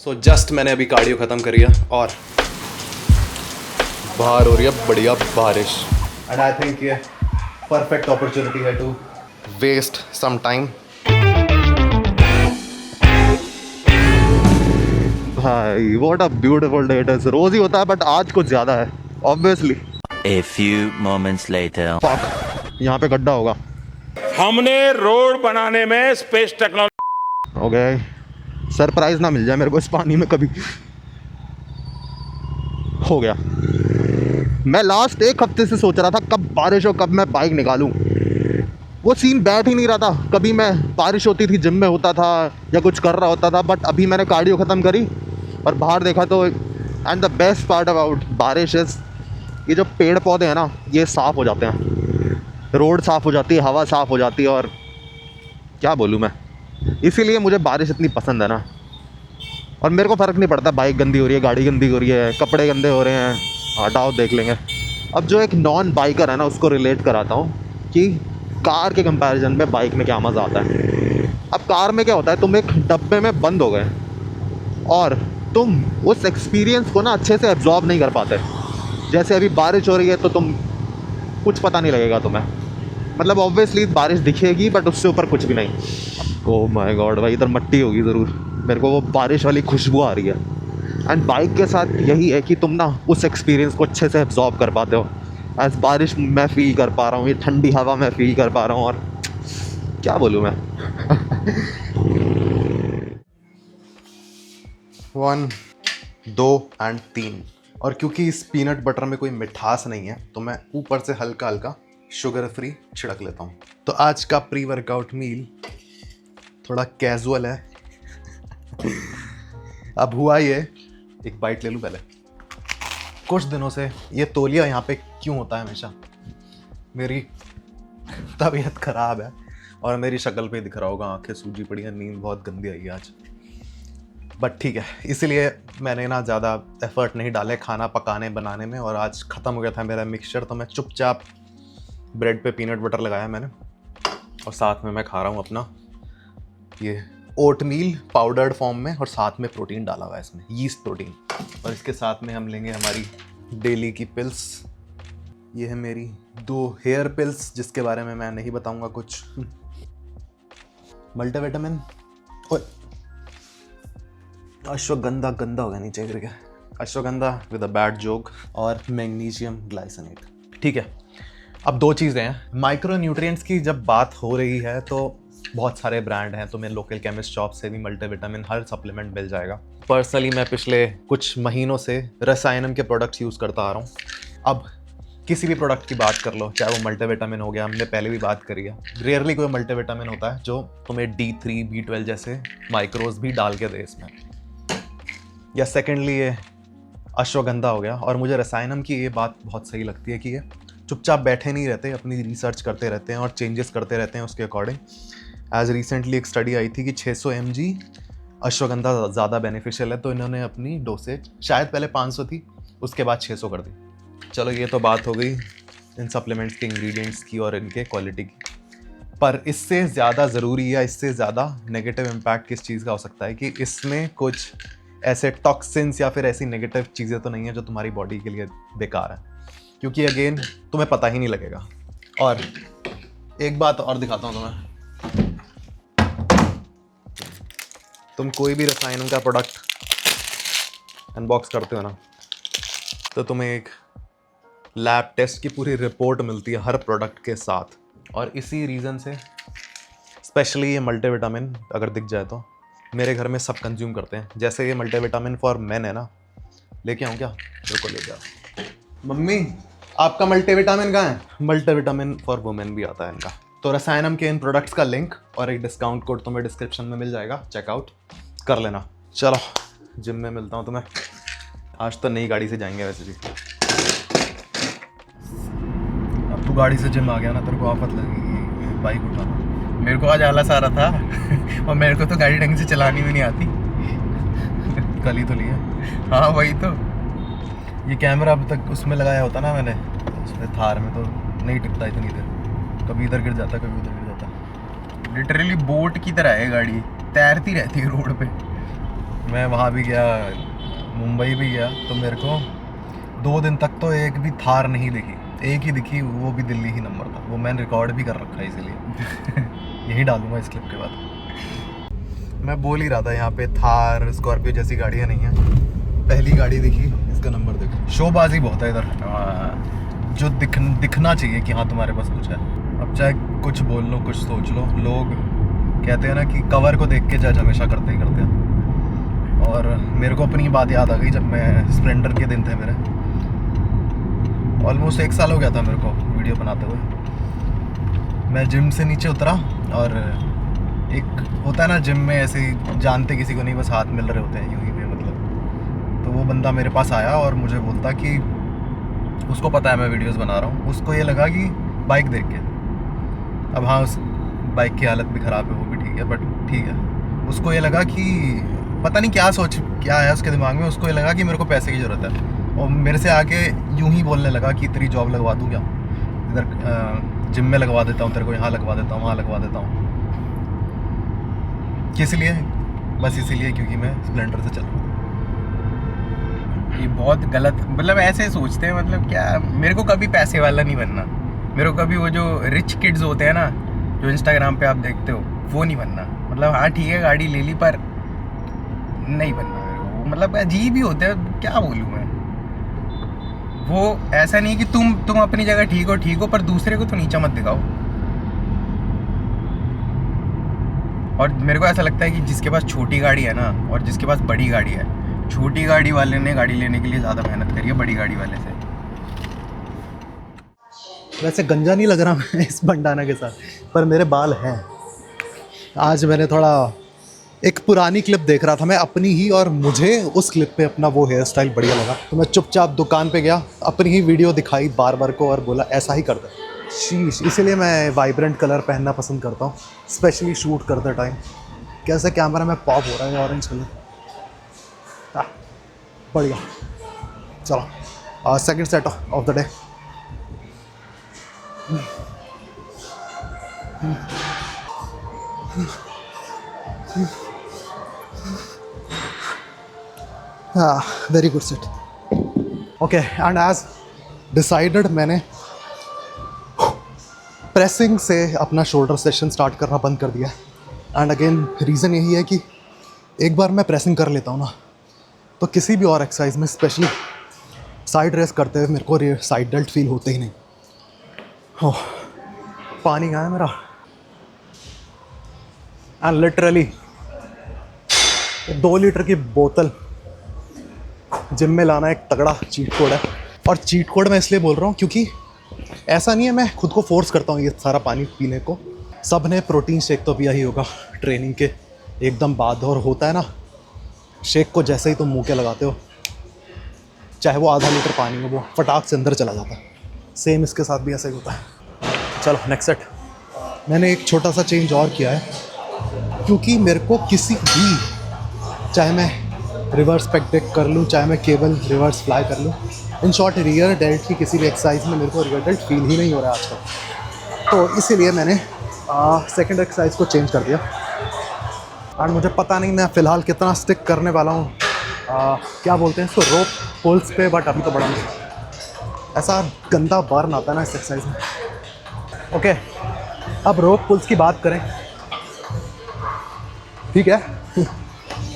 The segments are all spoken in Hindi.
सो जस्ट मैंने अभी कार्डियो ख़त्म करी है और बाहर हो रही है बढ़िया बारिश एंड आई थिंक ये परफेक्ट अपॉर्चुनिटी है टू वेस्ट सम टाइम। भाई what a beautiful day it is. रोज ही होता है बट आज कुछ ज़्यादा है obviously. A few moments later. Fuck, यहाँ पे गड्ढा होगा। हमने रोड बनाने में स्पेस टेक्नोलॉजी हो गया, सरप्राइज ना मिल जाए मेरे को इस पानी में कभी। हो गया। मैं लास्ट एक हफ्ते से सोच रहा था कब बारिश हो कब मैं बाइक निकालूं। वो सीन बैठ ही नहीं रहा था। कभी मैं बारिश होती थी जिम में होता था या कुछ कर रहा होता था, बट अभी मैंने कार्डियो ख़त्म करी और बाहर देखा तो and the best part about बारिश इज़ ये जो पेड़ पौधे हैं ना ये साफ़ हो जाते हैं, रोड साफ़ हो जाती है, हवा साफ़ हो जाती है। और क्या बोलूँ मैं, इसीलिए मुझे बारिश इतनी पसंद है ना। और मेरे को फ़र्क नहीं पड़ता बाइक गंदी हो रही है, गाड़ी गंदी हो रही है, कपड़े गंदे हो रहे हैं, हटाओ देख लेंगे। अब जो एक नॉन बाइकर है ना उसको रिलेट कराता हूँ कि कार के कंपैरिजन में बाइक में क्या मज़ा आता है। अब कार में क्या होता है, तुम एक डब्बे में बंद हो गए और तुम उस एक्सपीरियंस को ना अच्छे से एब्जॉर्ब नहीं कर पाते। जैसे अभी बारिश हो रही है तो तुम कुछ पता नहीं लगेगा तुम्हें, मतलब ऑब्वियसली बारिश दिखेगी बट उससे ऊपर कुछ भी नहीं। ओह माय गॉड भाई, इधर मट्टी होगी ज़रूर। मेरे को वो बारिश वाली खुशबू आ रही है। एंड बाइक के साथ यही है कि तुम ना उस एक्सपीरियंस को अच्छे से एब्जॉर्ब कर पाते हो। एज बारिश मैं फ़ील कर पा रहा हूँ, ये ठंडी हवा मैं फ़ील कर पा रहा हूँ। और क्या बोलूँ मैं 1 2 एंड 3। और क्योंकि इस पीनट बटर में कोई मिठास नहीं है तो मैं ऊपर से हल्का हल्का शुगर फ्री छिड़क लेता हूँ। तो आज का प्री वर्कआउट मील थोड़ा कैजुअल है। अब हुआ ये, एक बाइट ले लूँ पहले। कुछ दिनों से ये तौलिया यहाँ पे क्यों होता है हमेशा, मेरी तबीयत ख़राब है और मेरी शक्ल पे दिख रहा होगा, आंखें सूजी पड़ी हैं, नींद बहुत गंदी आई है आज। बट ठीक है, इसीलिए मैंने ना ज़्यादा एफर्ट नहीं डाले खाना पकाने बनाने में। और आज ख़त्म हो गया था मेरा मिक्सचर तो मैं चुपचाप ब्रेड पे पीनट बटर लगाया मैंने और साथ में मैं खा रहा हूँ अपना ये ओटमील पाउडर्ड फॉर्म में और साथ में प्रोटीन डाला हुआ है इसमें, यीस्ट प्रोटीन। और इसके साथ में हम लेंगे हमारी डेली की पिल्स। ये है मेरी 2 हेयर पिल्स जिसके बारे में मैं नहीं बताऊंगा कुछ। मल्टीविटामिन, अश्वगंधा गंदा हो गया नीचे गिर गया, ashwagandha with a bad joke, और मैग्नीशियम ग्लाइसिनेट। ठीक है, अब 2 चीज़ें हैं। माइक्रो न्यूट्रिएंट्स की जब बात हो रही है तो बहुत सारे ब्रांड हैं, तुम्हें लोकल केमिस्ट शॉप से भी मल्टीविटामिन हर सप्लीमेंट मिल जाएगा। पर्सनली मैं पिछले कुछ महीनों से रसायनम के प्रोडक्ट्स यूज़ करता आ रहा हूँ। अब किसी भी प्रोडक्ट की बात कर लो, चाहे वो मल्टीविटामिन हो गया, हमने पहले भी बात करी है, रेयरली कोई मल्टीविटामिन होता है जो तुम्हें D3 B12 जैसे माइक्रोज भी डाल के दे इसमें। या सेकेंडली ये अश्वगंधा हो गया। और मुझे रसायनम की ये बात बहुत सही लगती है कि ये चुपचाप बैठे नहीं रहते, अपनी रिसर्च करते रहते हैं और चेंजेस करते रहते हैं उसके अकॉर्डिंग। एज रिसेंटली एक स्टडी आई थी कि 600 mg अश्वगंधा ज़्यादा बेनिफिशियल है, तो इन्होंने अपनी डोसेज शायद पहले 500 थी, उसके बाद 600 कर दी। चलो ये तो बात हो गई इन सप्लीमेंट्स के इंग्रेडिएंट्स की और इनके क्वालिटी की। पर इससे ज़्यादा ज़रूरी या इससे ज़्यादा नेगेटिव इम्पैक्ट किस चीज़ का हो सकता है कि इसमें कुछ ऐसे टॉक्सिन्स या फिर ऐसी नेगेटिव चीज़ें तो नहीं है जो तुम्हारी बॉडी के लिए बेकार है, क्योंकि अगेन तुम्हें पता ही नहीं लगेगा। और एक बात और दिखाता हूँ तुम्हें, तुम कोई भी रसायनम का प्रोडक्ट अनबॉक्स करते हो ना तो तुम्हें एक लैब टेस्ट की पूरी रिपोर्ट मिलती है हर प्रोडक्ट के साथ। और इसी रीज़न से स्पेशली ये मल्टीविटामिन अगर दिख जाए तो मेरे घर में सब कंज्यूम करते हैं। जैसे ये मल्टीविटामिन फॉर मेन है ना, लेके आऊँ क्या? बिल्कुल ले जाओ। मम्मी आपका मल्टीविटामिन कहाँ है? मल्टीविटामिन फॉर वुमेन भी आता है इनका। तो रसायनम के इन प्रोडक्ट्स का लिंक और एक डिस्काउंट कोड तुम्हें डिस्क्रिप्शन में मिल जाएगा, चेकआउट कर लेना। चलो जिम में मिलता हूँ तुम्हें। आज तो नई गाड़ी से जाएंगे वैसे भी। अब तू गाड़ी से जिम आ गया ना, तेरे को आफत लगेगी बाइक उठाना। मेरे को आज आलस आ रहा था और मेरे को तो गाड़ी ढंग से चलानी भी नहीं आती। कल ही तो लिया। हाँ वही तो। ये कैमरा अब तक उसमें लगाया होता ना मैंने, उसमें थार में, तो नहीं टिकता इतनी देर, कभी इधर गिर जाता कभी उधर गिर जाता। लिटरली बोट की तरह है गाड़ी, तैरती रहती है रोड पे। मैं वहाँ भी गया, मुंबई भी गया, तो मेरे को 2 दिन तक तो एक भी थार नहीं दिखी, एक ही दिखी, वो भी दिल्ली ही नंबर था। वो मैंने रिकॉर्ड भी कर रखा है इसीलिए यही डालूंगा इस क्लिप के बाद। मैं बोल ही रहा था यहाँ पे थार स्कॉर्पियो जैसी गाड़ियाँ नहीं हैं। पहली गाड़ी दिखी, इसका नंबर देखो। शोबाजी बहुत है इधर, जो दिखना चाहिए कि हाँ तुम्हारे पास कुछ है। अब चाहे कुछ बोल लो, कुछ सोच लो, लोग कहते हैं ना कि कवर को देख के जज हमेशा करते ही करते हैं। और मेरे को अपनी बात याद आ गई जब मैं स्प्लेंडर के दिन थे मेरे, ऑलमोस्ट 1 साल हो गया था मेरे को वीडियो बनाते हुए। मैं जिम से नीचे उतरा और एक होता है ना जिम में ऐसे ही जानते किसी को नहीं, बस हाथ मिल रहे होते हैं यूं ही में मतलब। तो वो बंदा मेरे पास आया और मुझे बोलता कि उसको पता है मैं वीडियोस बना रहा हूँ। उसको ये लगा कि बाइक देख के, अब हाँ उस बाइक की हालत भी ख़राब है, वो भी ठीक है, बट ठीक है। उसको ये लगा कि पता नहीं क्या है उसके दिमाग में, उसको ये लगा कि मेरे को पैसे की ज़रूरत है, और मेरे से आके यूं ही बोलने लगा कि तेरी जॉब लगवा दूँ क्या, इधर जिम में लगवा देता हूँ तेरे को, यहाँ लगवा देता हूँ, वहाँ लगवा देता हूँ। किस लिए? बस इसीलिए क्योंकि मैं स्प्लेंडर से चल रहा हूँ। ये बहुत गलत, मतलब ऐसे सोचते हैं, मतलब क्या, मेरे को कभी पैसे वाला नहीं बनना, मेरे को कभी वो जो रिच किड्स होते हैं ना जो इंस्टाग्राम पे आप देखते हो, वो नहीं बनना। मतलब हाँ ठीक है गाड़ी ले ली, पर नहीं बनना मेरे को। मतलब अजीब ही होते हैं, क्या बोलूँ मैं। वो ऐसा नहीं कि तुम अपनी जगह ठीक हो, पर दूसरे को तो नीचा मत दिखाओ। और मेरे को ऐसा लगता है कि जिसके पास छोटी गाड़ी है ना और जिसके पास बड़ी गाड़ी है, छोटी गाड़ी वाले ने गाड़ी लेने के लिए ज़्यादा मेहनत करी है बड़ी गाड़ी वाले से। वैसे गंजा नहीं लग रहा मैं इस बंडाना के साथ, पर मेरे बाल हैं। आज मैंने थोड़ा एक पुरानी क्लिप देख रहा था मैं अपनी ही, और मुझे उस क्लिप पे अपना वो हेयर स्टाइल बढ़िया लगा, तो मैं चुपचाप दुकान पे गया, अपनी ही वीडियो दिखाई बार को और बोला ऐसा ही कर दे। शीश, इसीलिए मैं वाइब्रेंट कलर पहनना पसंद करता हूँ, स्पेशली शूट करते टाइम। कैसे कैमरा में पॉप हो रहा है ऑरेंज कलर, बढ़िया। चलो second set of the day. Very good set. Okay, and as decided मैंने प्रेसिंग से अपना शोल्डर सेशन स्टार्ट करना बंद कर दिया। एंड अगेन रीज़न यही है कि एक बार मैं प्रेसिंग कर लेता हूँ ना, तो किसी भी और एक्सरसाइज में, स्पेशली साइड रेस करते हुए, मेरे को साइड डेल्ट फील होते ही नहीं। ओह, पानी कहाँ है मेरा? एंड लिटरली 2 लीटर की बोतल जिम में लाना एक तगड़ा चीट कोड है। और चीट कोड मैं इसलिए बोल रहा हूँ क्योंकि ऐसा नहीं है मैं खुद को फोर्स करता हूँ ये सारा पानी पीने को। सब ने प्रोटीन शेक तो पिया ही होगा ट्रेनिंग के एकदम बाद, और होता है ना शेक को जैसे ही तुम मुँह के लगाते हो, चाहे वो आधा लीटर पानी हो, वो फटाक से अंदर चला जाता है। सेम इसके साथ भी ऐसा ही होता है। चलो नेक्स्ट सेट। मैंने एक छोटा सा चेंज और किया है, क्योंकि मेरे को किसी भी, चाहे मैं रिवर्स पेक डेक कर लूँ, चाहे मैं केवल रिवर्स फ्लाई कर लूँ, इन शॉर्ट रियर डेल्ट की किसी भी एक्सरसाइज में मेरे को रियर डेल्ट फील ही नहीं हो रहा है आज तक। तो इसीलिए मैंने सेकंड एक्सरसाइज को चेंज कर दिया। और मुझे पता नहीं मैं फ़िलहाल कितना स्टिक करने वाला हूँ, क्या बोलते हैं इसको, रोप पुल्स पे, बट अभी तो बड़ा नहीं। ऐसा गंदा बर्न आता है ना इस एक्सरसाइज में। ओके, अब रोप पुल्स की बात करें, ठीक है।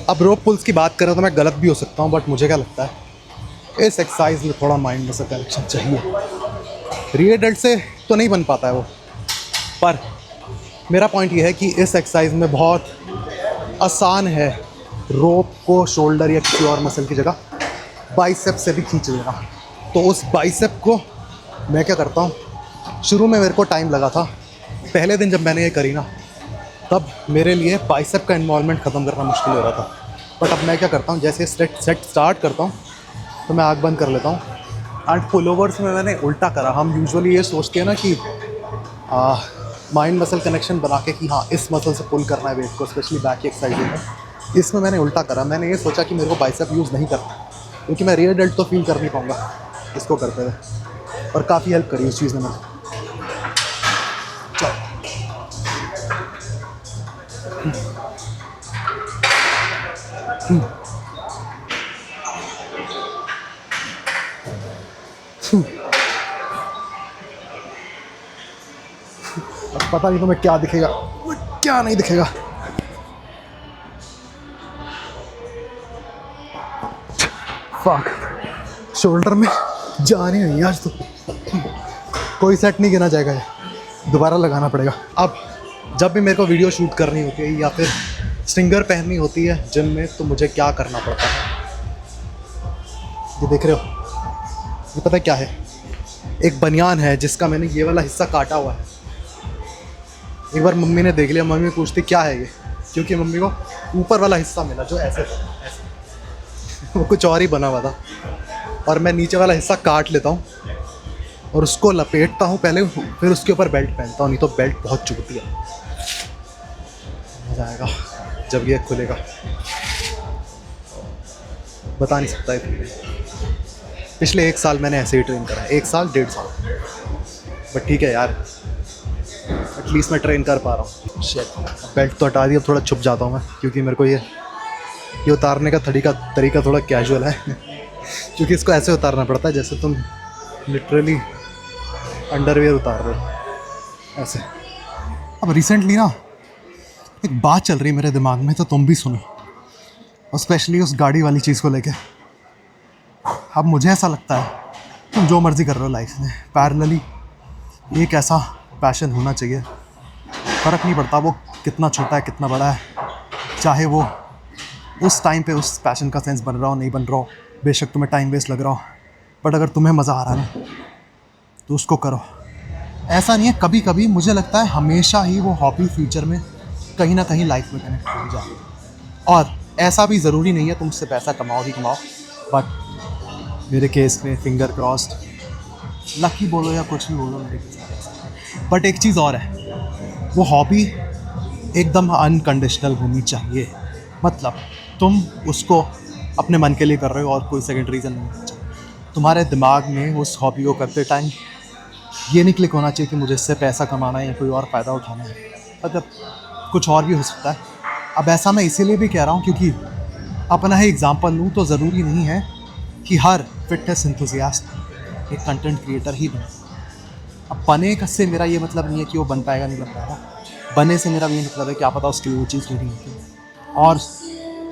अब रोप पुल्स की बात करें तो मैं गलत भी हो सकता हूँ, बट मुझे क्या लगता है इस एक्सरसाइज में थोड़ा माइंड मसल करेक्शन चाहिए। रियर डेल्ट से तो नहीं बन पाता है वो, पर मेरा पॉइंट ये है कि इस एक्सरसाइज में बहुत आसान है रोप को शोल्डर या किसी और मसल की जगह बाइसेप से भी खींच लेना। तो उस बाइसेप को मैं क्या करता हूँ, शुरू में मेरे को टाइम लगा था, पहले दिन जब मैंने ये करी ना, तब मेरे लिए बाइसेप का इन्वॉल्वमेंट ख़त्म करना मुश्किल हो रहा था। बट अब मैं क्या करता हूँ, जैसे सेट स्टार्ट करता हूँ तो मैं आँख बंद कर लेता हूँ। एंड पुल ओवर्स में मैंने उल्टा करा। हम यूजुअली ये सोचते हैं ना कि माइंड मसल कनेक्शन बना के कि हाँ इस मसल से पुल करना है वेट को, स्पेशली बैक की एक्सरसाइज में। इसमें मैंने उल्टा करा। मैंने ये सोचा कि मेरे को बाइसेप यूज़ नहीं करना, क्योंकि मैं रियर डेल्ट तो फील कर नहीं पाऊँगा इसको करते हुए, और काफ़ी हेल्प करी उस चीज़ ने मैंने। चलो पता नहीं तुम्हें क्या दिखेगा, क्या नहीं दिखेगा। फक, शोल्डर में जान ही नहीं आज तो। कोई सेट नहीं गिना जाएगा, ये दोबारा लगाना पड़ेगा। अब जब भी मेरे को वीडियो शूट करनी होती है या फिर स्ट्रिंगर पहननी होती है जिम में, तो मुझे क्या करना पड़ता है, ये देख रहे हो, ये पता है क्या है? एक बनियान है जिसका मैंने ये वाला हिस्सा काटा हुआ है। एक बार मम्मी ने देख लिया, मम्मी पूछती क्या है ये, क्योंकि मम्मी को ऊपर वाला हिस्सा मिला जो ऐसे वो कुछ और ही बना हुआ था, और मैं नीचे वाला हिस्सा काट लेता हूँ और उसको लपेटता हूँ पहले, फिर उसके ऊपर बेल्ट पहनता हूँ, नहीं तो बेल्ट बहुत चुभती है। मज़ा आएगा जब ये खुलेगा, बता नहीं सकता है। पिछले 1 साल मैंने ऐसे ही ट्रेन करा है, 1 साल 1.5 साल, बट ठीक है यार, एटलीस्ट मैं ट्रेन कर पा रहा हूँ। शिट, बेल्ट तो हटा दिया, अब थोड़ा छुप जाता हूँ मैं, क्योंकि मेरे को ये उतारने का तरीका थोड़ा कैजुअल है क्योंकि इसको ऐसे उतारना पड़ता है जैसे तुम लिटरली अंडरवियर उतार रहे हो, ऐसे। अब रिसेंटली ना एक बात चल रही है मेरे दिमाग में, तो तुम भी सुनो, और स्पेशली उस गाड़ी वाली चीज़ को लेके। अब मुझे ऐसा लगता है तुम जो मर्ज़ी कर रहे हो लाइफ में, पैरेलली एक ऐसा पैशन होना चाहिए, फ़र्क नहीं पड़ता वो कितना छोटा है कितना बड़ा है, चाहे वो उस टाइम पे उस पैशन का सेंस बन रहा हो नहीं बन रहा हो, बेशक तुम्हें टाइम वेस्ट लग रहा हो, बट अगर तुम्हें मज़ा आ रहा है ना तो उसको करो। ऐसा नहीं है, कभी कभी मुझे लगता है हमेशा ही वो हॉबी फ्यूचर में कहीं ना कहीं लाइफ में कनेक्ट हो जाए, और ऐसा भी ज़रूरी नहीं है तुम उससे पैसा कमाओ ही कमाओ, बट मेरे केस में फिंगर क्रॉस्ड, लकी बोलो या कुछ भी बोलो, मेरे केस में। बट एक चीज़ और है, वो हॉबी एकदम अनकंडीशनल होनी चाहिए, मतलब तुम उसको अपने मन के लिए कर रहे हो और कोई सेकंड रीज़न नहीं होना चाहिए। तुम्हारे दिमाग में उस हॉबी को करते टाइम ये नहीं क्लिक होना चाहिए कि मुझे इससे पैसा कमाना है या कोई और फ़ायदा उठाना है, मतलब कुछ और भी हो सकता है। अब ऐसा मैं इसीलिए भी कह रहा हूँ क्योंकि अपना ही एग्जांपल लूँ तो ज़रूरी नहीं है कि हर फिटनेस एंथुसियास्ट एक कंटेंट क्रिएटर ही बने। अब बने से मेरा ये मतलब नहीं है कि वो बन पाएगा नहीं बन पाएगा, बने से मेरा ये मतलब है क्या पता उसके लिए वो चीज़ नहीं होती। और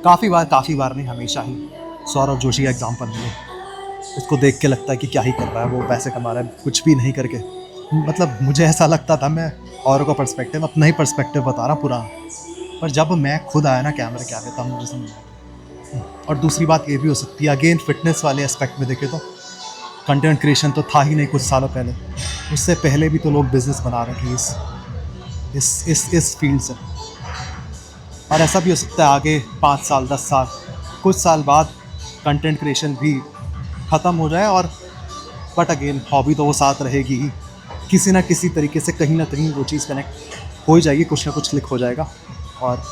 काफ़ी बार नहीं, हमेशा ही सौरभ जोशी का एग्जांपल मिले, उसको देख के लगता है कि क्या ही कर रहा है वो, पैसे कमा रहा है कुछ भी नहीं करके। मतलब मुझे ऐसा लगता था, मैं औरों का पर्सपेक्टिव, अपना ही पर्सपेक्टिव बता रहा पूरा, पर जब मैं खुद आया ना कैमरे के आगे तब मुझे समझ आया। और दूसरी बात ये भी हो सकती है, अगेन फिटनेस वाले एस्पेक्ट में देखे तो कंटेंट क्रिएशन तो था ही नहीं कुछ सालों पहले, उससे पहले भी तो लोग बिजनेस बना रहे थे इस फील्ड से। और ऐसा भी हो सकता है आगे 5 साल 10 साल कुछ साल बाद कंटेंट क्रिएशन भी ख़त्म हो जाए, और बट अगेन हॉबी तो वो साथ रहेगी ही, किसी ना किसी तरीके से कहीं ना कहीं वो चीज़ कनेक्ट हो ही जाएगी, कुछ ना कुछ क्लिक हो जाएगा। और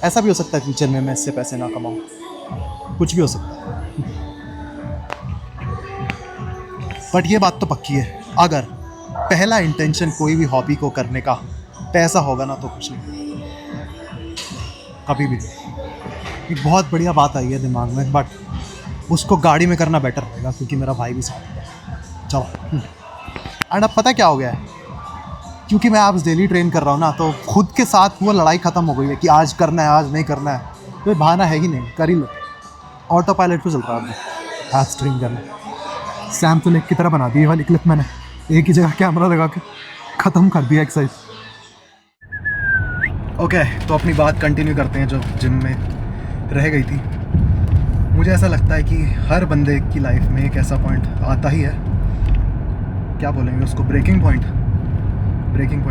ऐसा भी हो सकता है फ्यूचर में मैं इससे पैसे ना कमाऊँ, कुछ भी हो सकता है। बट ये बात तो पक्की है, अगर पहला इंटेंशन कोई भी हॉबी को करने का पैसा होगा ना तो कुछ नहीं कभी भी। एक बहुत बढ़िया बात आई है दिमाग में, बट उसको गाड़ी में करना बेटर रहेगा क्योंकि मेरा भाई भी साथ है। चलो, एंड अब पता क्या हो गया है, क्योंकि मैं आज डेली ट्रेन कर रहा हूँ ना, तो खुद के साथ वो लड़ाई ख़त्म हो गई है कि आज करना है आज नहीं करना है, तो बहाना है ही नहीं, कर ही लो। ऑटो पायलट पे चल रहा है आज स्ट्रीम करना। सैम तो लेक की तरह बना दी वाली क्लिप मैंने, एक ही जगह कैमरा लगा के ख़त्म कर दिया एक्सरसाइज। ओके, तो अपनी बात कंटिन्यू करते हैं जो जिम में रह गई थी। मुझे ऐसा लगता है कि हर बंदे की लाइफ में एक ऐसा पॉइंट आता ही है, क्या बोलेंगे उसको, ब्रेकिंग पॉइंट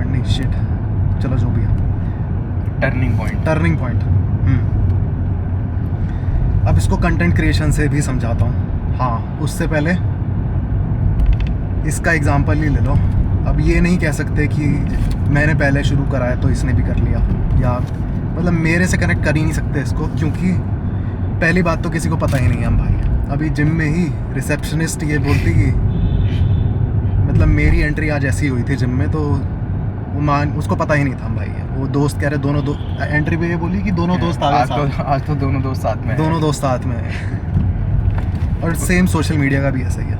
नहीं, शिट, चलो जो भी है, टर्निंग पॉइंट। अब इसको कंटेंट क्रिएशन से भी समझाता हूँ। हाँ, उससे पहले इसका एग्जांपल ही ले लो। अब ये नहीं कह सकते कि मैंने पहले शुरू कराया तो इसने भी कर लिया, या मतलब मेरे से कनेक्ट कर ही नहीं सकते इसको, क्योंकि पहली बात तो किसी को पता ही नहीं है हम भाई। अभी जिम में ही रिसेप्शनिस्ट ये बोलती कि मतलब मेरी एंट्री आज ऐसी हुई थी जिम में, तो वो उसको पता ही नहीं था हम भाई है। वो दोस्त कह रहे दोनों एंट्री पे ये बोली कि दोनों दोस्त आ गए, आज तो दोनों दोस्त साथ में हैं। और सेम सोशल मीडिया का भी ऐसा ही है,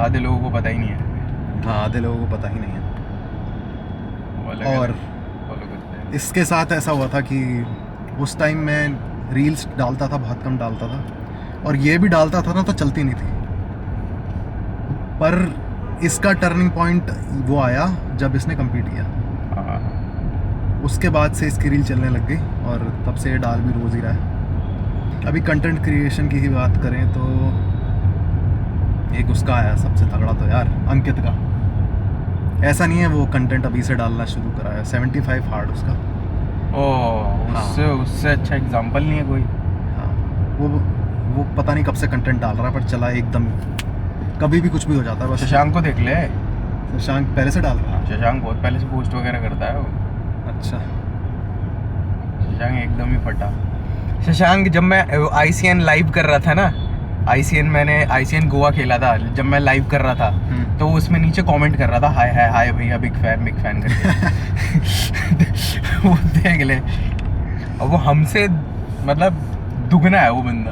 आधे लोगों को पता ही नहीं है। हाँ आधे लोगों को पता ही नहीं है। वो अलग और फॉलो करते हैं। इसके साथ ऐसा हुआ था कि उस टाइम मैं रील्स डालता था, बहुत कम डालता था, और ये भी डालता था ना तो चलती नहीं थी। पर इसका टर्निंग पॉइंट वो आया जब इसने कम्पीट किया। हाँ, उसके बाद से इसकी रील चलने लग गई और तब से ये डाल भी रोज़ ही रहा है। अभी कंटेंट क्रिएशन की ही बात करें तो एक उसका आया सबसे तगड़ा तो यार, अंकित का। ऐसा नहीं है वो कंटेंट अभी से डालना शुरू करा है, 75 हार्ड उसका। ओह उससे अच्छा एग्जांपल नहीं है कोई। हाँ वो पता नहीं कब से कंटेंट डाल रहा है, पर चला एकदम, कभी भी कुछ भी हो जाता है। बस शशांक को देख ले। शशांक पहले से डाल रहा है। शशांक बहुत पहले से पोस्ट वगैरह करता है वो। अच्छा, शशांक एकदम ही फटा। शशांक जब मैं ICN लाइव कर रहा था ना, मैंने ICN गोवा खेला था, जब मैं लाइव कर रहा था तो वो उसमें नीचे कमेंट कर रहा था हाय हाय हाय भैया बिग फैन करके। वो देख ले, और वो हमसे मतलब दुगना है वो बंदा।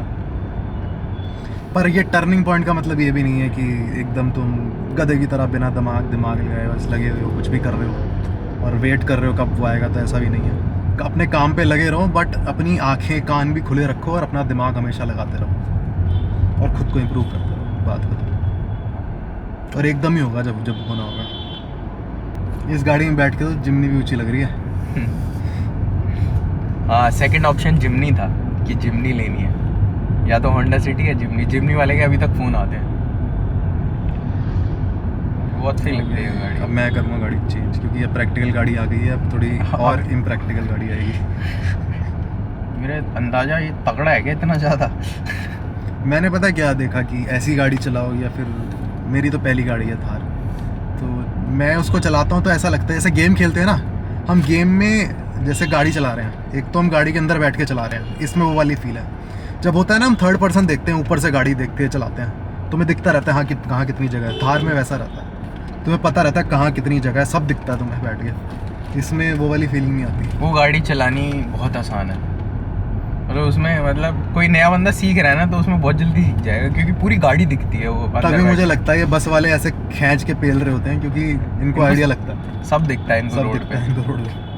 पर ये टर्निंग पॉइंट का मतलब ये भी नहीं है कि एकदम तुम गधे की तरह बिना दिमाग लगाए बस लगे हुए हो, कुछ भी कर रहे हो और वेट कर रहे हो कब वो आएगा, तो ऐसा भी नहीं है। अपने काम पे लगे रहो, बट अपनी आंखें कान भी खुले रखो और अपना दिमाग हमेशा लगाते रहो और खुद को इम्प्रूव करते रहो। बात बताओ, और एकदम ही होगा जब होना होगा। इस गाड़ी में बैठ के तो जिमनी भी ऊँची लग रही है। हाँ, सेकंड ऑप्शन जिमनी था कि जिमनी लेनी है, या तो होंडा सिटी या जिमनी वाले के अभी तक फ़ोन आते हैं। बहुत सही लगती है गाड़ी। अब मैं करूँगा गाड़ी चेंज, क्योंकि अब प्रैक्टिकल गाड़ी आ गई है, अब थोड़ी और इम्प्रैक्टिकल गाड़ी आएगी। मेरे अंदाज़ा ये तगड़ा है क्या इतना ज़्यादा? मैंने पता क्या देखा कि ऐसी गाड़ी चलाओ, या फिर मेरी तो पहली गाड़ी है थार, तो मैं उसको चलाता हूँ तो ऐसा लगता है जैसे गेम खेलते हैं ना हम, गेम में जैसे गाड़ी चला रहे हैं, एक तो हम गाड़ी के अंदर बैठ के चला रहे हैं, इसमें वो वाली फील है। जब होता है ना हम थर्ड पर्सन देखते हैं, ऊपर से गाड़ी देखते हैं, चलाते हैं, तुम्हें दिखता रहता है हाँ कहाँ कितनी जगह है। थार में वैसा रहता है, तुम्हें पता रहता है कहाँ कितनी जगह है, सब दिखता है तुम्हें बैठ के। इसमें वो वाली फीलिंग नहीं आती। वो गाड़ी चलानी बहुत आसान है, मतलब उसमें मतलब कोई नया बंदा सीख रहा है ना तो उसमें बहुत जल्दी सीख जाएगा, क्योंकि पूरी गाड़ी दिखती है वो। तभी मुझे लगता है ये बस वाले ऐसे खींच के पेल रहे होते हैं, क्योंकि इनको आइडिया लगता है, सब दिखता है इनको सब रोड दिखता पे। है इनको रोड पे।